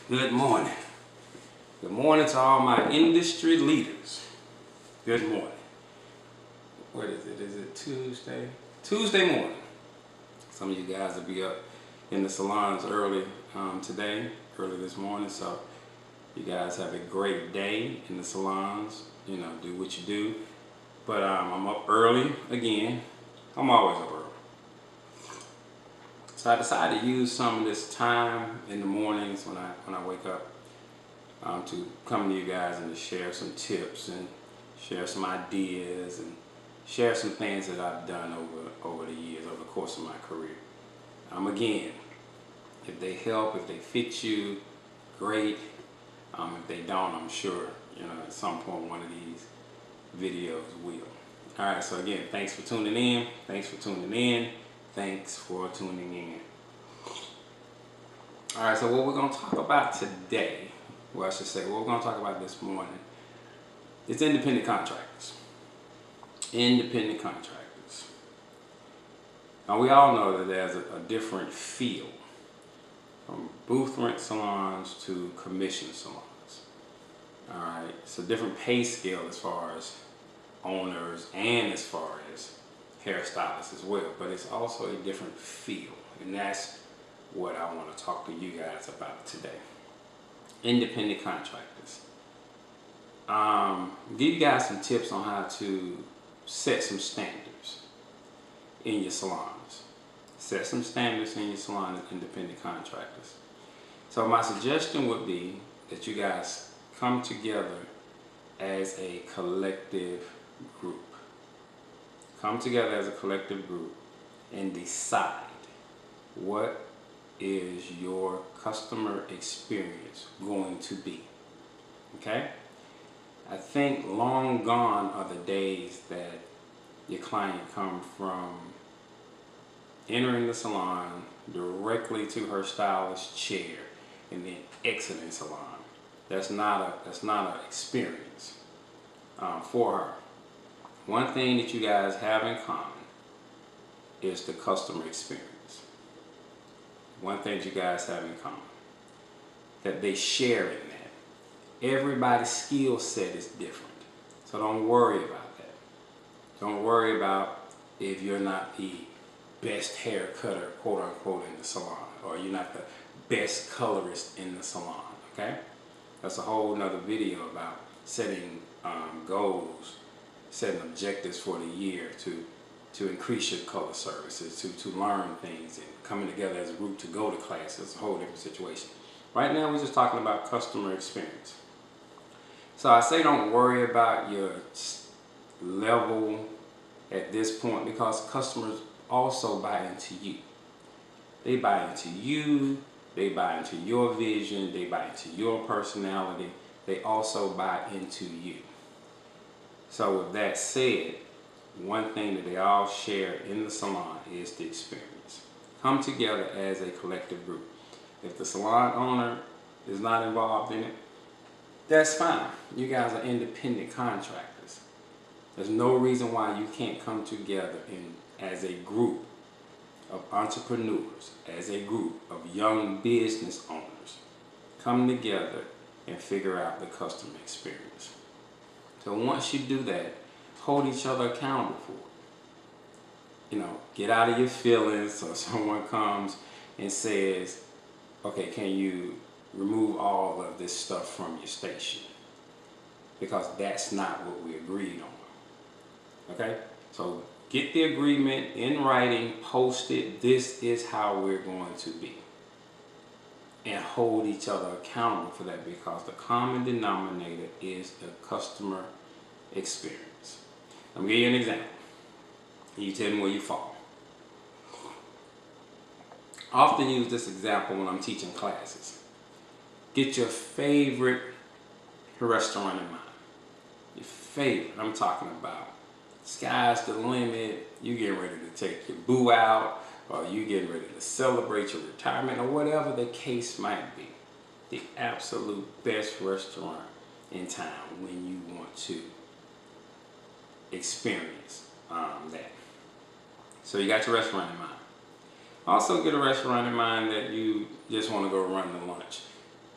Good morning. Good morning to all my industry leaders. Good morning. What is it? Is it Tuesday? Tuesday morning. Some of you guys will be up in the salons early early this morning. So you guys have a great day in the salons. You know, do what you do. But I'm up early again. I'm always up early. So I decided to use some of this time in the mornings when I wake up to come to you guys and to share some tips and share some ideas and share some things that I've done over the years, over the course of my career. Again, if they help, if they fit you, great. If they don't, I'm sure at some point one of these videos will. All right. So again, thanks for tuning in. Thanks for tuning in. Thanks for tuning in. All right, so what we're going to talk about today, well, I should say, what we're going to talk about this morning is independent contractors. Independent contractors. Now, we all know that there's a different feel from booth rent salons to commission salons. All right, it's a different pay scale as far as owners and as far as hairstylists as well, but it's also a different feel, and that's what I want to talk to you guys about today. Independent contractors. Give you guys some tips on how to set some standards in your salons. Set some standards in your salon as independent contractors. So my suggestion would be that you guys come together as a collective group. Come together as a collective group and decide what is your customer experience going to be. Okay? I think long gone are the days that your client come from entering the salon directly to her stylist chair and then exiting salon. That's not an experience for her. One thing that you guys have in common is the customer experience. One thing that you guys have in common that they share in that. Everybody's skill set is different. So don't worry about that. Don't worry about if you're not the best hair cutter, quote unquote, in the salon, or you're not the best colorist in the salon, okay? That's a whole nother video about setting goals, setting objectives for the year to increase your color services, to learn things, and coming together as a group to go to class. It's a whole different situation. Right now, we're just talking about customer experience. So I say don't worry about your level at this point, because customers also buy into you. They buy into you, they buy into your vision, they buy into your personality, they also buy into you. So with that said, one thing that they all share in the salon is the experience. Come together as a collective group. If the salon owner is not involved in it, that's fine. You guys are independent contractors. There's no reason why you can't come together as a group of entrepreneurs, as a group of young business owners. Come together and figure out the customer experience. So once you do that, hold each other accountable for it. Get out of your feelings. So someone comes and says, okay, can you remove all of this stuff from your station? Because that's not what we agreed on. Okay? So get the agreement in writing, post it. This is how we're going to be. And hold each other accountable for that, because the common denominator is the customer experience. Let me give you an example. You tell me where you fall. I often use this example when I'm teaching classes. Get your favorite restaurant in mind. Your favorite. I'm talking about sky's the limit. You getting ready to take your boo out, or you getting ready to celebrate your retirement, or whatever the case might be. The absolute best restaurant in town when you want to experience that. So you got your restaurant in mind. Also get a restaurant in mind that you just want to go run the lunch.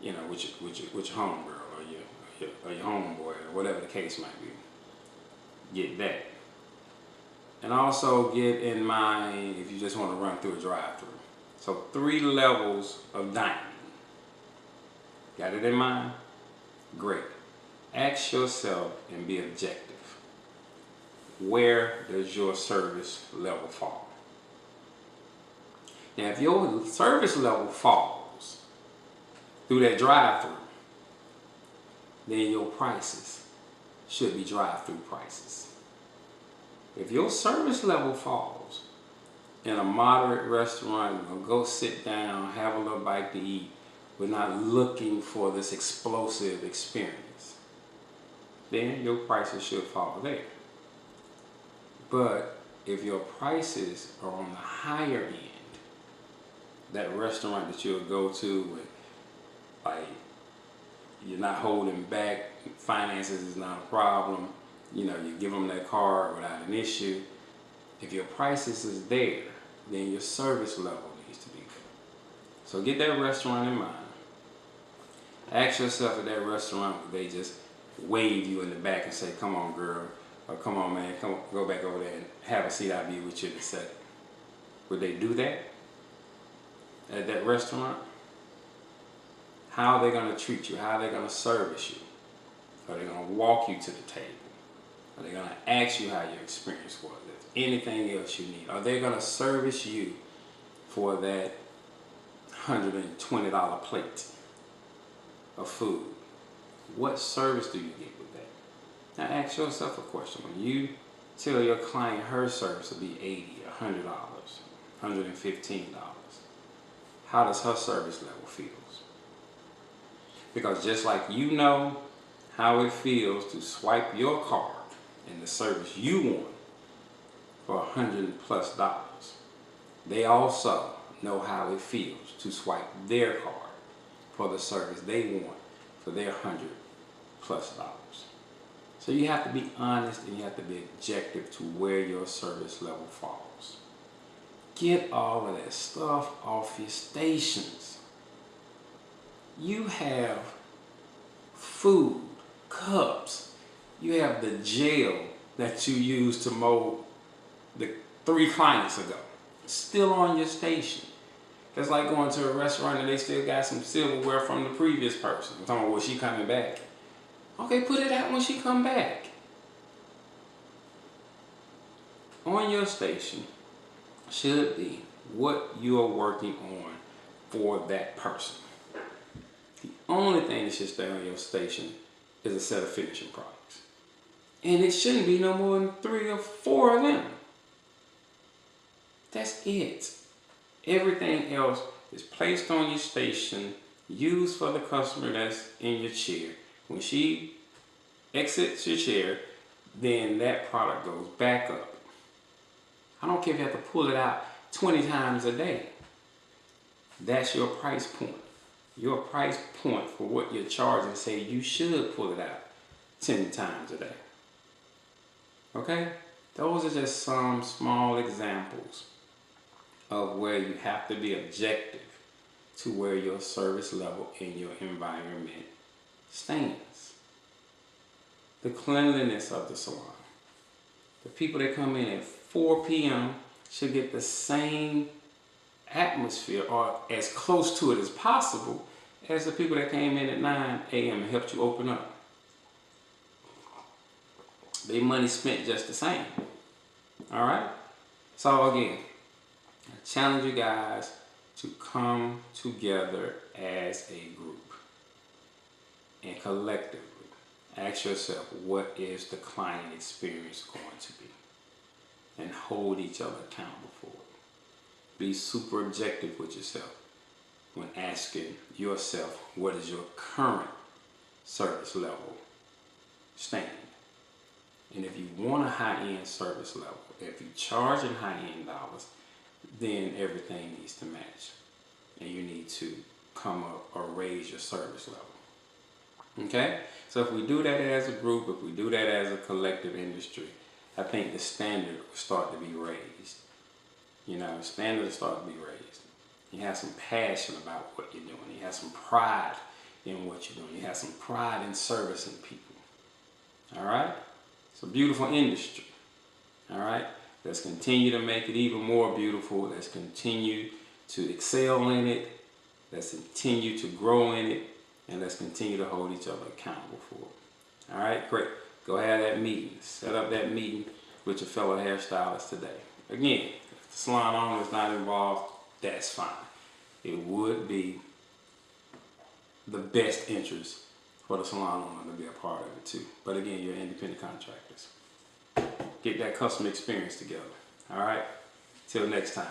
with your homegirl or your homeboy or whatever the case might be. Get that. And also get in mind if you just want to run through a drive-through. So 3 levels of dining. Got it in mind? Great. Ask yourself and be objective. Where does your service level fall? Now, if your service level falls through that drive-through, then your prices should be drive-through prices. If your service level falls in a moderate restaurant, you're gonna go sit down, have a little bite to eat, we're not looking for this explosive experience, then your prices should fall there. But if your prices are on the higher end, that restaurant that you'll go to with, like, you're not holding back, finances is not a problem, you give them that card without an issue. If your prices is there, then your service level needs to be there. So get that restaurant in mind. Ask yourself at that restaurant, would they just wave you in the back and say, come on girl, or come on man, go back over there and have a seat, I'll be with you in a second. Would they do that at that restaurant? How are they going to treat you? How are they going to service you? Are they going to walk you to the table? Are they going to ask you how your experience was? If anything else you need? Are they going to service you for that $120 plate of food? What service do you get with that? Now ask yourself a question. When you tell your client her service will be $80, $100, $115, how does her service level feel? Because just like you know how it feels to swipe your card in the service you want for $100+, they also know how it feels to swipe their card for the service they want for their $100+. So you have to be honest and you have to be objective to where your service level falls. Get all of that stuff off your stations. You have food, cups, you have the gel that you used to mold the 3 clients ago, still on your station. That's like going to a restaurant and they still got some silverware from the previous person. I'm talking about, was she coming back? Okay, put it out when she come back. On your station should be what you are working on for that person. The only thing that should stay on your station is a set of finishing products. And it shouldn't be no more than 3 or 4 of them. That's it. Everything else is placed on your station, used for the customer that's in your chair. When she exits your chair, then that product goes back up. I don't care if you have to pull it out 20 times a day. That's your price point. Your price point for what you're charging, say you should pull it out 10 times a day. Okay? Those are just some small examples of where you have to be objective to where your service level in your environment stands. The cleanliness of the salon. The people that come in at 4 p.m. should get the same atmosphere or as close to it as possible as the people that came in at 9 a.m. and helped you open up. Their money spent just the same. All right? So again, I challenge you guys to come together as a group and collectively ask yourself, what is the client experience going to be? And hold each other accountable for it. Be super objective with yourself when asking yourself, what is your current service level stand? And if you want a high-end service level, if you're charging high-end dollars, then everything needs to match. And you need to come up or raise your service level. Okay? So if we do that as a group, if we do that as a collective industry, I think the standard will start to be raised. Standards start to be raised. You have some passion about what you're doing. You have some pride in what you're doing. You have some pride in servicing people. All right? It's a beautiful industry. All right? Let's continue to make it even more beautiful. Let's continue to excel in it. Let's continue to grow in it. And let's continue to hold each other accountable for it. All right? Great. Go have that meeting. Set up that meeting with your fellow hairstylist today. Again, if the salon owner is not involved, that's fine. It would be the best interest for the salon owner to be a part of it too. But again, you're independent contractors. Get that customer experience together. All right? Till next time.